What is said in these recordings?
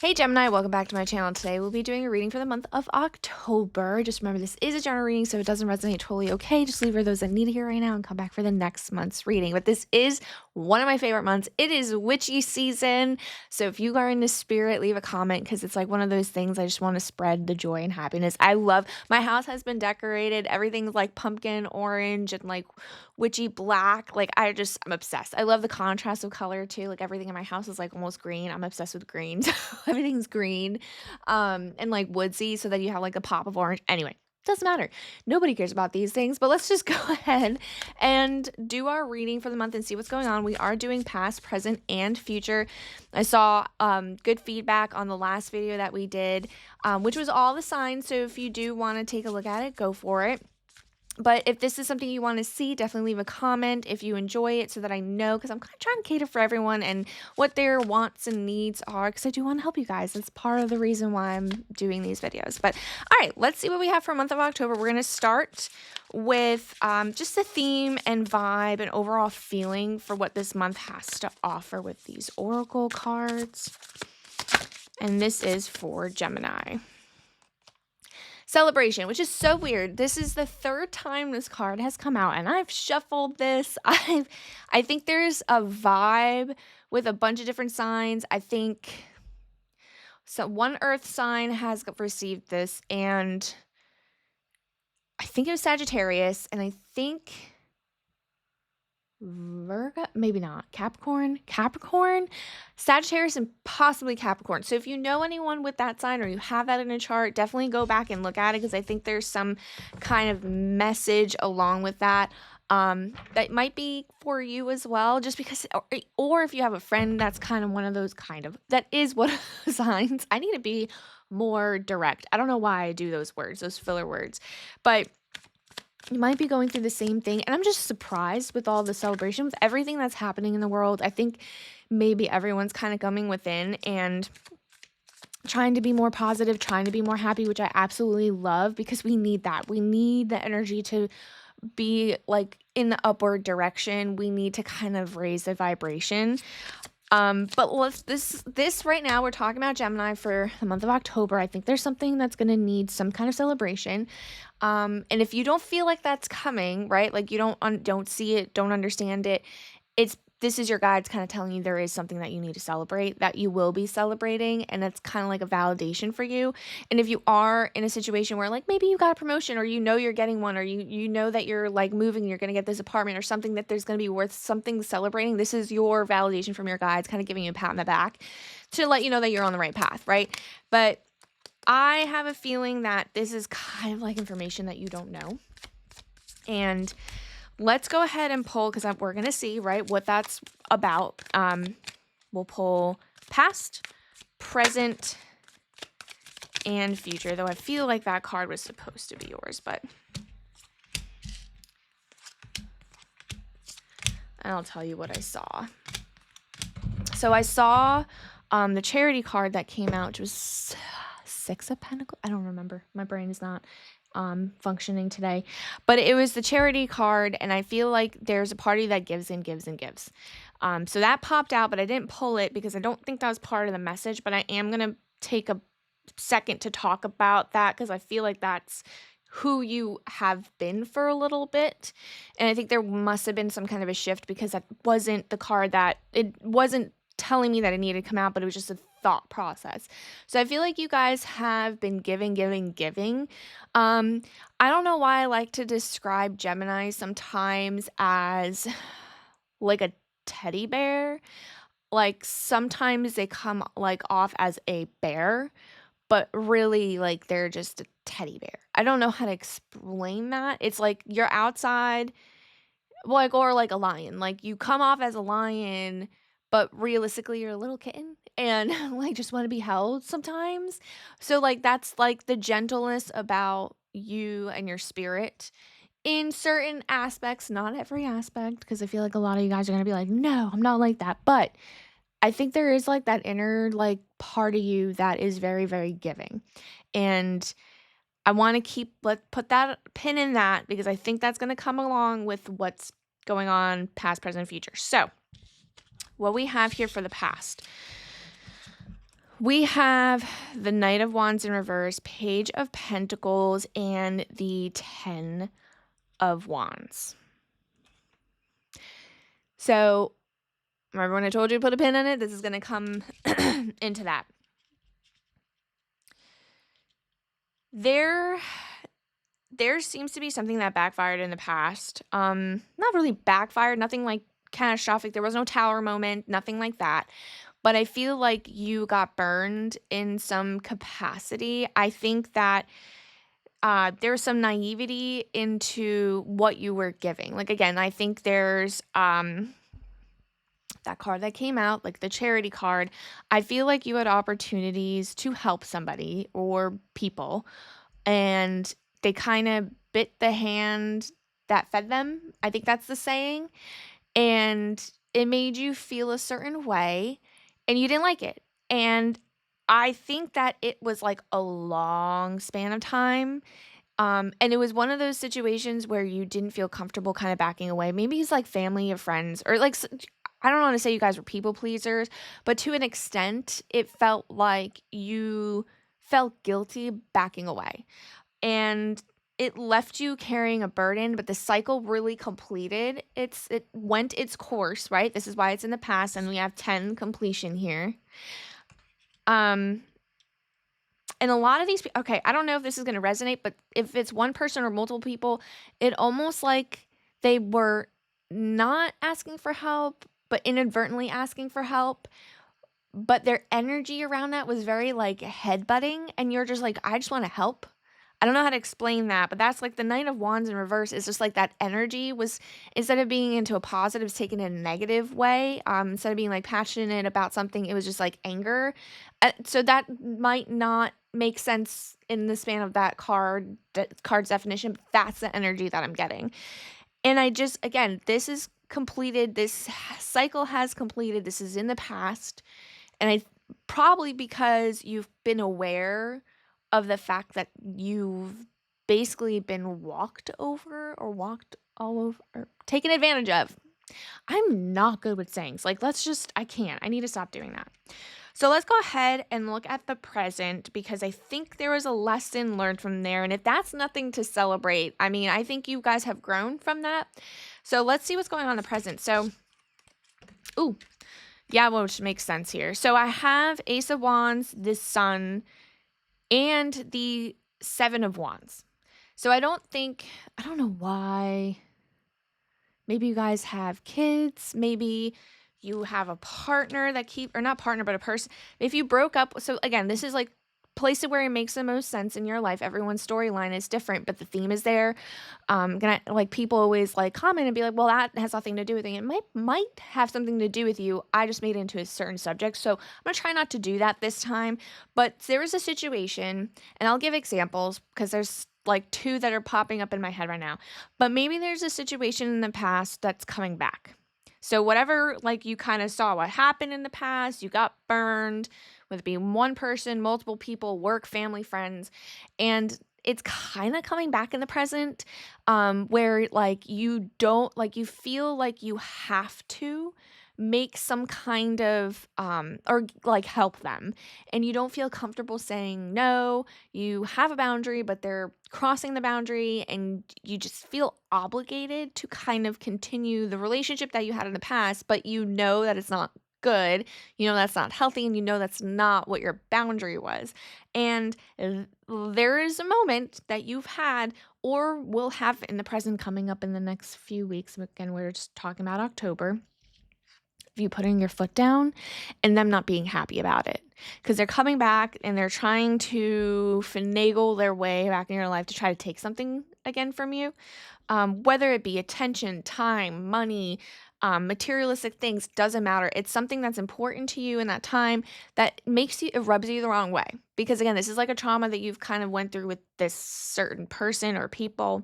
Hey Gemini, welcome back to my channel. Today we'll be doing a reading for the month of October. Just remember this is a general reading, so if it doesn't resonate, totally okay. Just leave for those that need it here right now and come back for the next month's reading. But this is one of my favorite months. It is witchy season, so if you are in the spirit, leave a comment because it's like one of those things I just want to spread the joy and happiness. I love, my house has been decorated. Everything's like pumpkin orange and like witchy black. Like I'm obsessed. I love the contrast of color too. Like everything in my house is like almost green. I'm obsessed with green. So everything's green and like woodsy so that you have like a pop of orange. Anyway, doesn't matter. Nobody cares about these things, but let's just go ahead and do our reading for the month and see what's going on. We are doing past, present, and future. I saw good feedback on the last video that we did, which was all the signs. So if you do want to take a look at it, go for it. But if this is something you want to see, definitely leave a comment if you enjoy it so that I know, because I'm kind of trying to cater for everyone and what their wants and needs are, because I do want to help you guys. That's part of the reason why I'm doing these videos. But all right, let's see what we have for a month of October. We're going to start with just the theme and vibe and overall feeling for what this month has to offer with these oracle cards. And this is for Gemini. Celebration, which is so weird. This is the third time this card has come out, and I've shuffled this. I think there's a vibe with a bunch of different signs. I think so. One Earth sign has received this, and I think it was Sagittarius, and I think Virgo, maybe not, Capricorn, Sagittarius, and possibly Capricorn. So if you know anyone with that sign or you have that in a chart, definitely go back and look at it because I think there's some kind of message along with that that might be for you as well, just because, or if you have a friend that's kind of one of those that is one of those signs. I need to be more direct. I don't know why I do those words, those filler words, but you might be going through the same thing. And I'm just surprised with all the celebration, with everything that's happening in the world. I think maybe everyone's kind of coming within and trying to be more positive, trying to be more happy, which I absolutely love because we need that. We need the energy to be like in the upward direction. We need to kind of raise the vibration. But this right now, we're talking about Gemini for the month of October. I think there's something that's going to need some kind of celebration. And if you don't feel like that's coming, right? Like you don't see it, don't understand it. This is your guides kind of telling you there is something that you need to celebrate, that you will be celebrating, and it's kind of like a validation for you. And if you are in a situation where like maybe you got a promotion or you know you're getting one or you know that you're like moving, you're going to get this apartment or something that there's going to be worth something celebrating, this is your validation from your guides kind of giving you a pat on the back to let you know that you're on the right path, right? But I have a feeling that this is kind of like information that you don't know. And let's go ahead and pull, because we're going to see, right, what that's about. We'll pull past, present, and future, though I feel like that card was supposed to be yours, but I'll tell you what I saw. So I saw the charity card that came out, which was Six of Pentacles. I don't remember. My brain is not functioning today, but it was the charity card, and I feel like there's a party that gives and gives and gives. So that popped out, but I didn't pull it because I don't think that was part of the message, but I am going to take a second to talk about that because I feel like that's who you have been for a little bit. And I think there must have been some kind of a shift because that wasn't the card that it wasn't telling me that it needed to come out, but it was just a thought process. So I feel like you guys have been giving. I don't know why I like to describe Gemini sometimes as like a teddy bear. Like sometimes they come like off as a bear, but really like they're just a teddy bear. I don't know how to explain that. It's like you're outside, like, or like a lion. Like you come off as a lion, but realistically you're a little kitten and like just want to be held sometimes. So like that's like the gentleness about you and your spirit in certain aspects, not every aspect, because I feel like a lot of you guys are going to be like, no, I'm not like that. But I think there is like that inner like part of you that is very, very giving. And I want to put that pin in that because I think that's going to come along with what's going on past, present, future. So what we have here for the past, We have the Knight of Wands in reverse, Page of Pentacles, and the 10 of Wands. So, remember when I told you to put a pin in it? This is going to come into that. There seems to be something that backfired in the past. Not really backfired, nothing like catastrophic. There was no tower moment, nothing like that. But I feel like you got burned in some capacity. I think that there's some naivety into what you were giving. Like, again, I think there's that card that came out, like the charity card. I feel like you had opportunities to help somebody or people, and they kind of bit the hand that fed them. I think that's the saying. And it made you feel a certain way, and you didn't like it. And I think that it was like a long span of time. And it was one of those situations where you didn't feel comfortable kind of backing away. Maybe it's like family or friends, or like, I don't want to say you guys were people pleasers, but to an extent, it felt like you felt guilty backing away. And it left you carrying a burden, but the cycle really completed. It went its course, right? This is why it's in the past, and we have 10 completion here. And a lot of these, okay, I don't know if this is going to resonate, but if it's one person or multiple people, it almost like they were not asking for help, but inadvertently asking for help. But their energy around that was very like headbutting, and you're just like, I just want to help. I don't know how to explain that, but that's like the Knight of Wands in reverse is just like that energy was, instead of being into a positive, it's taken in a negative way. Instead of being like passionate about something, it was just like anger. So that might not make sense in the span of that card's definition, but that's the energy that I'm getting. And I just, again, this is completed. This cycle has completed. This is in the past. And I probably because you've been aware of the fact that you've basically been walked over or walked all over or taken advantage of. I'm not good with sayings. Like, I can't. I need to stop doing that. So let's go ahead and look at the present, because I think there was a lesson learned from there. And if that's nothing to celebrate, I mean, I think you guys have grown from that. So let's see what's going on in the present. So, yeah, which makes sense here. So I have Ace of Wands, the Sun, and the Seven of Wands. So I don't know why. Maybe you guys have kids. Maybe you have a partner or not partner, but a person. If you broke up, so again, this is like place it where it makes the most sense in your life. Everyone's storyline is different, but the theme is there. Like people always like comment and be like, well, that has nothing to do with it. It might have something to do with you. I just made it into a certain subject. So I'm gonna try not to do that this time. But there is a situation, and I'll give examples because there's like two that are popping up in my head right now. But maybe there's a situation in the past that's coming back. So whatever, like you kind of saw what happened in the past, you got burned, whether it be one person, multiple people, work, family, friends, and it's kind of coming back in the present, where like you don't, like you feel like you have to make some kind of, or like help them, and you don't feel comfortable saying no. You have a boundary, but they're crossing the boundary, and you just feel obligated to kind of continue the relationship that you had in the past, but you know that it's not good, you know that's not healthy, and you know that's not what your boundary was. And there is a moment that you've had or will have in the present coming up in the next few weeks. Again, we're just talking about October. You putting your foot down and them not being happy about it, because they're coming back and they're trying to finagle their way back in your life to try to take something again from you, whether it be attention, time, money, materialistic things, doesn't matter. It's something that's important to you in that time that it rubs you the wrong way, because again, this is like a trauma that you've kind of went through with this certain person or people.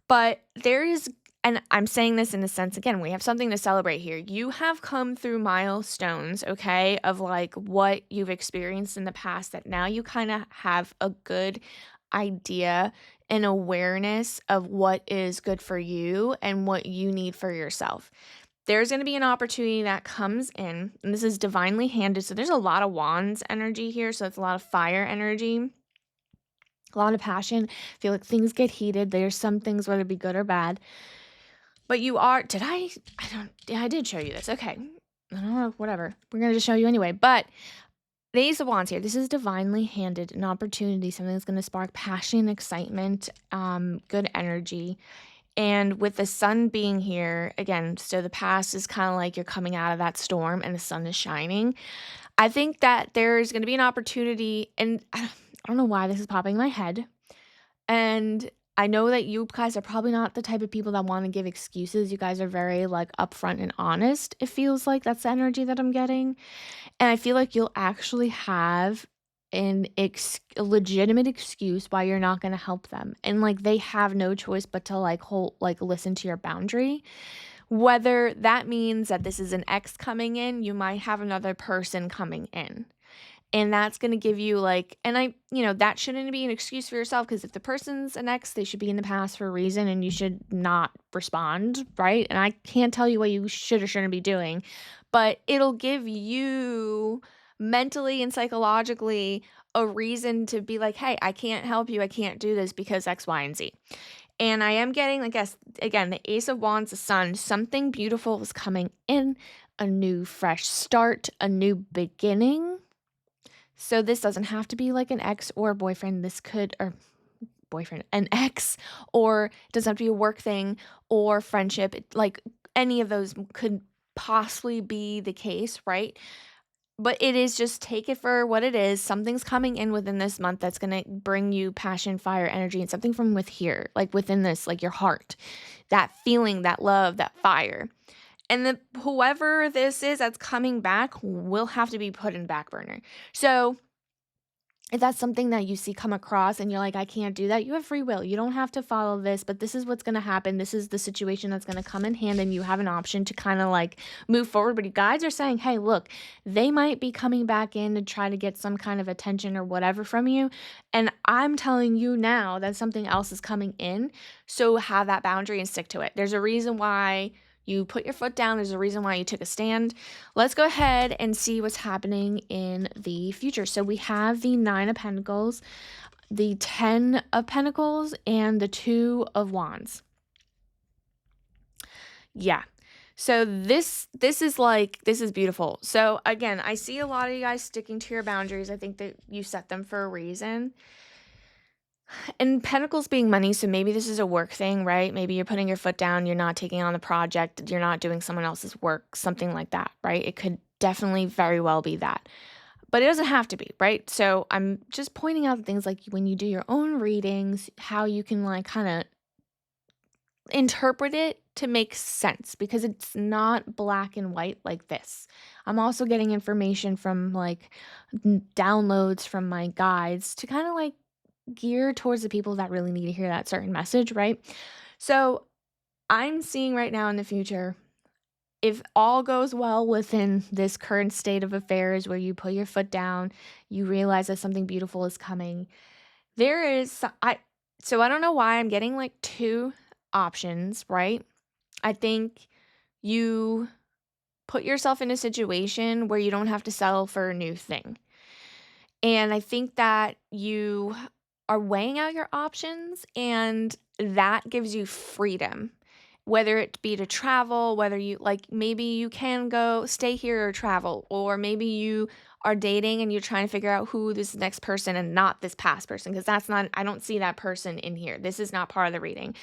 But there is, and I'm saying this in a sense, again, we have something to celebrate here. You have come through milestones, okay, of like what you've experienced in the past, that now you kind of have a good idea and awareness of what is good for you and what you need for yourself. there's going to be an opportunity that comes in, and this is divinely handed. So there's a lot of wands energy here. So it's a lot of fire energy, a lot of passion. I feel like things get heated. There's some things, whether it be good or bad. But you are, I did show you this. Okay. I don't know, whatever. We're going to just show you anyway. But the Ace of Wands here, this is divinely handed, an opportunity, something that's going to spark passion, excitement, good energy. And with the sun being here, again, so the past is kind of like you're coming out of that storm and the sun is shining. I think that there's going to be an opportunity, and I don't know why this is popping in my head. And I know that you guys are probably not the type of people that want to give excuses. You guys are very like upfront and honest. It feels like that's the energy that I'm getting. And I feel like you'll actually have a legitimate excuse why you're not going to help them. And like they have no choice but to listen to your boundary. Whether that means that this is an ex coming in, you might have another person coming in. And that's going to give you that shouldn't be an excuse for yourself, because if the person's an ex, they should be in the past for a reason and you should not respond, right? And I can't tell you what you should or shouldn't be doing, but it'll give you mentally and psychologically a reason to be like, hey, I can't help you. I can't do this because X, Y, and Z. And I am getting, I guess, again, the Ace of Wands, the sun, something beautiful is coming in, a new fresh start, a new beginning. So this doesn't have to be like an ex or a boyfriend. This could, or boyfriend, an ex, or it doesn't have to be a work thing or friendship. Like any of those could possibly be the case, right? But it is, just take it for what it is. Something's coming in within this month that's going to bring you passion, fire, energy, and something from within this, like your heart, that feeling, that love, that fire. And whoever this is that's coming back will have to be put in back burner. So if that's something that you see come across and you're like, I can't do that, you have free will. You don't have to follow this, but this is what's going to happen. This is the situation that's going to come in hand, and you have an option to kind of like move forward. But you guys are saying, hey, look, they might be coming back in to try to get some kind of attention or whatever from you. And I'm telling you now that something else is coming in. So have that boundary and stick to it. There's a reason why you put your foot down. There's a reason why you took a stand. Let's go ahead and see what's happening in the future. So we have the 9 of Pentacles, the 10 of Pentacles, and the 2 of Wands. Yeah. So this is beautiful. So again, I see a lot of you guys sticking to your boundaries. I think that you set them for a reason. And Pentacles being money, so maybe this is a work thing, right? Maybe you're putting your foot down, you're not taking on the project, you're not doing someone else's work, something like that, right? It could definitely very well be that. But it doesn't have to be, right? So I'm just pointing out things like when you do your own readings, how you can like kind of interpret it to make sense, because it's not black and white like this. I'm also getting information from like downloads from my guides to kind of like gear towards the people that really need to hear that certain message, right? So I'm seeing right now in the future, if all goes well within this current state of affairs where you put your foot down, you realize that something beautiful is coming. So I don't know why I'm getting like 2 options, right? I think you put yourself in a situation where you don't have to settle for a new thing. And I think that you are weighing out your options, and that gives you freedom, whether it be to travel, whether you like, maybe you can go stay here or travel, or maybe you are dating and you're trying to figure out who this next person and not this past person, because I don't see that person in here. This is not part of the reading.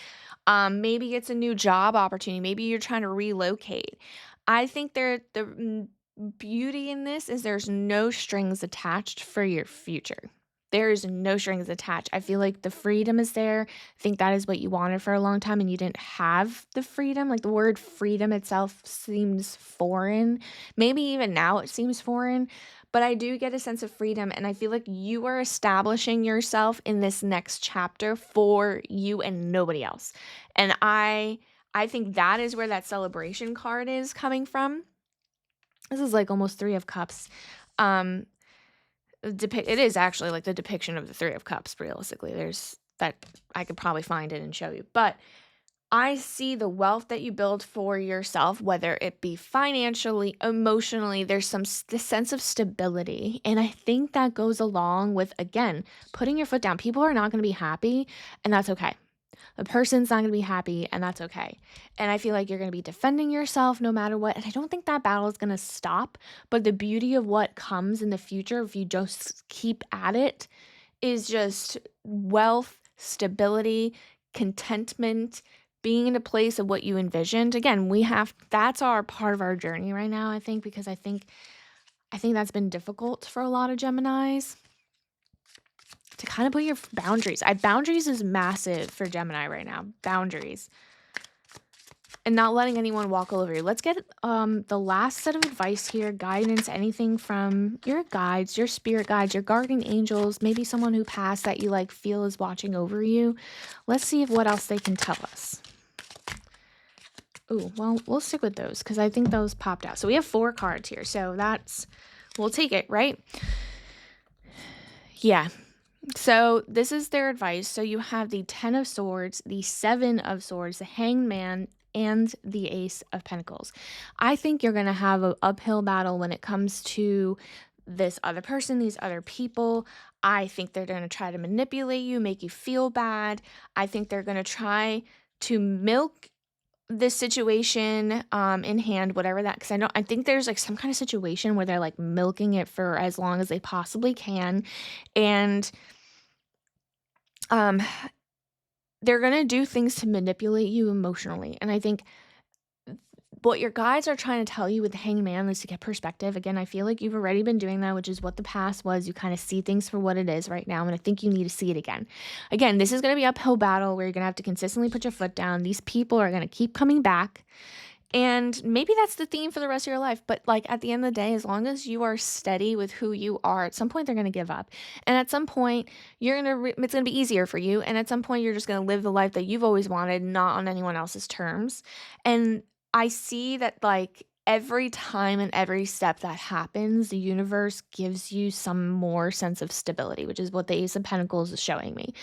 Maybe it's a new job opportunity. Maybe you're trying to relocate. I think the beauty in this is there's no strings attached for your future. There is no strings attached. I feel like the freedom is there. I think that is what you wanted for a long time and you didn't have the freedom. Like the word freedom itself seems foreign. Maybe even now it seems foreign, but I do get a sense of freedom, and I feel like you are establishing yourself in this next chapter for you and nobody else. And I think that is where that celebration card is coming from. This is like almost 3 of Cups. It is actually like the depiction of the 3 of Cups, realistically. There's that, I could probably find it and show you. But I see the wealth that you build for yourself, whether it be financially, emotionally, there's this sense of stability. And I think that goes along with, again, putting your foot down. People are not going to be happy, and that's okay. The person's not going to be happy, and that's okay. And I feel like you're going to be defending yourself no matter what. And I don't think that battle is going to stop. But the beauty of what comes in the future, if you just keep at it, is just wealth, stability, contentment, being in a place of what you envisioned. Again, that's our part of our journey right now, I think, because I think that's been difficult for a lot of Geminis to kind of put your boundaries. Boundaries is massive for Gemini right now. Boundaries. And not letting anyone walk all over you. Let's get the last set of advice here, guidance, anything from your guides, your spirit guides, your guardian angels, maybe someone who passed that you like feel is watching over you. Let's see what else they can tell us. Ooh, well, we'll stick with those because I think those popped out. So we have 4 cards here. So we'll take it, right? Yeah. So this is their advice. So you have the 10 of Swords, the 7 of Swords, the Hanged Man, and the Ace of Pentacles. I think you're going to have an uphill battle when it comes to this other person, these other people. I think they're going to try to manipulate you, make you feel bad. I think they're going to try to milk this situation in hand, whatever that, because I think there's like some kind of situation where they're like milking it for as long as they possibly can. And they're going to do things to manipulate you emotionally. And I think what your guides are trying to tell you with the Hanged Man is to get perspective. Again, I feel like you've already been doing that, which is what the past was. You kind of see things for what it is right now, and I think you need to see it again. Again, this is going to be an uphill battle where you're going to have to consistently put your foot down. These people are going to keep coming back, and maybe that's the theme for the rest of your life. But like at the end of the day, as long as you are steady with who you are, at some point they're going to give up, and at some point it's going to be easier for you, and at some point you're just going to live the life that you've always wanted, not on anyone else's terms. And I see that like every time and every step that happens, the universe gives you some more sense of stability, which is what the Ace of Pentacles is showing me.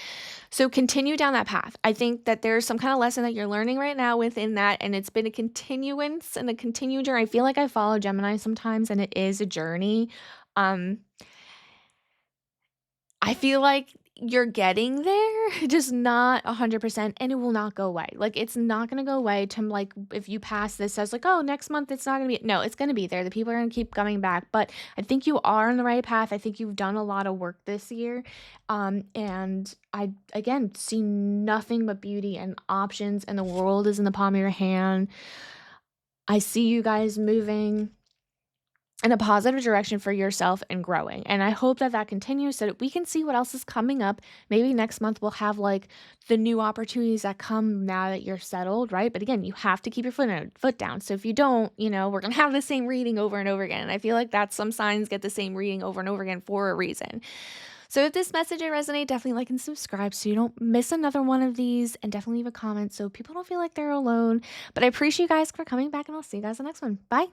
So continue down that path. I think that there's some kind of lesson that you're learning right now within that, and it's been a continuance and a continued journey. I feel like I follow Gemini sometimes, and it is a journey. I feel like you're getting there, just not 100%, and it will not go away. Like, it's not gonna go away to, like, if you pass this as, like, "Oh, next month it's not gonna be" no, it's gonna be there. The people are gonna keep coming back, but I think you are on the right path. I think you've done a lot of work this year, and I, again, see nothing but beauty and options, and the world is in the palm of your hand. I see you guys moving in a positive direction for yourself and growing. And I hope that that continues so that we can see what else is coming up. Maybe next month we'll have like the new opportunities that come now that you're settled, right? But again, you have to keep your foot down. So if you don't, we're going to have the same reading over and over again. And I feel like that some signs get the same reading over and over again for a reason. So if this message did resonate, definitely like and subscribe so you don't miss another one of these, and definitely leave a comment so people don't feel like they're alone. But I appreciate you guys for coming back, and I'll see you guys in the next one. Bye.